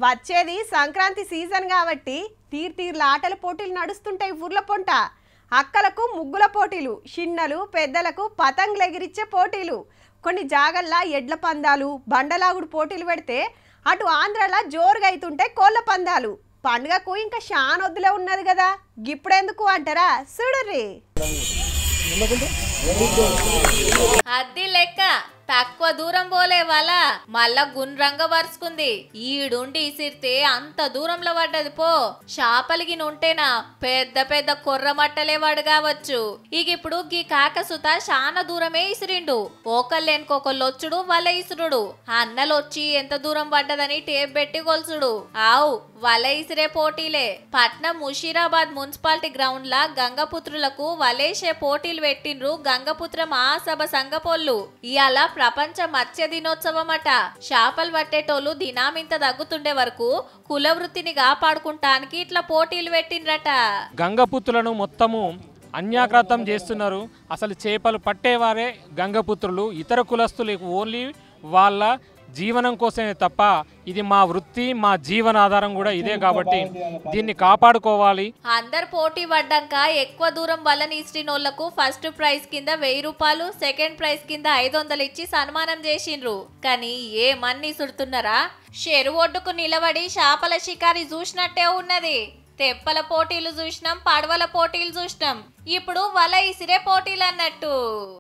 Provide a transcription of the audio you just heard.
వచ్చేది సంక్రాంతి సీజన్ కాబట్టి తీర్తీర్ల ఆటల పోటీలు నడుస్తుంటాయి ఊర్ల పొంట. అక్కలకు ముగ్గుల పోటీలు, చిన్నలు పెద్దలకు పతంగులు ఎగిరిచ్చే పోటీలు, కొన్ని జాగల్లా ఎడ్ల పందాలు, బండలాగుడు పోటీలు పెడితే అటు ఆంధ్రాలో జోరుగా అవుతుంటే కోళ్ళ పందాలు. పండుగకు ఇంకా షానొద్దులే ఉన్నది కదా, గిప్పుడెందుకు అంటారా చూడుర్రి. అద్ది లెక్క తక్కువ దూరం పోలే వాళ్ళ మళ్ళా గుండ్రంగా వరుసుకుంది. ఈడుండి ఇసిరితే అంత దూరంలో పడ్డది పో. షాపలిగి నుంటేనా పెద్ద పెద్ద కొర్రమట్టలే వాడు కావచ్చు. ఇప్పుడు గీ కాకసుత చాలా దూరమే ఇసిరిండు. ఒకళ్ళెనుకొకళ్ళొచ్చుడు వల ఇసురుడు. అన్నలొచ్చి ఎంత దూరం పడ్డదని టేప్ పెట్టి కొలుసుడు. ఆవు వల ఇసిరే పోటీలే. పట్నం ముషీరాబాద్ మున్సిపాలిటీ గ్రౌండ్ లా గంగపుత్రులకు వలేసే పోటీలు పెట్టిండ్రు గంగపుత్ర మహాసభ సంఘపోళ్ళు. ఇయాల ప్రపంచ మత్స్య దినోత్సవం అట. చేపలు పట్టేటోళ్ళు దినామింత తగ్గుతుండే వరకు కుల వృత్తిని కాపాడుకుంటానికి ఇట్లా పోటీలు పెట్టిండ్రట. గంగపుత్రులను మొత్తము అన్యాక్రాంతం చేస్తున్నారు. అసలు చేపలు పట్టేవారే గంగపుత్రులు. ఇతర కులస్తులు ఓన్లీ వాళ్ళ జీవనం కోసమే తప్ప ఇది మా వృత్తి, మా జీవనాధారం కూడా ఇదే కాబట్టి దీన్ని కాపాడుకోవాలి. అందరు పోటీ పడ్డాక ఎక్కువ దూరం వలని ఇస్టినోళ్లకు ఫస్ట్ ప్రైజ్ కింద 1000 రూపాయలు, సెకండ్ ప్రైజ్ కింద 500 ఇచ్చి సన్మానం చేసిండ్రు. కానీ ఏమన్ని సుడుతున్నారా, చెరువు ఒడ్డుకు నిలబడి చేపల షికారి చూసినట్టే ఉన్నది. తెప్పల పోటీలు చూసినాం, పడవల పోటీలు చూసినాం, ఇప్పుడు వల ఇసిరే పోటీలు అన్నట్టు.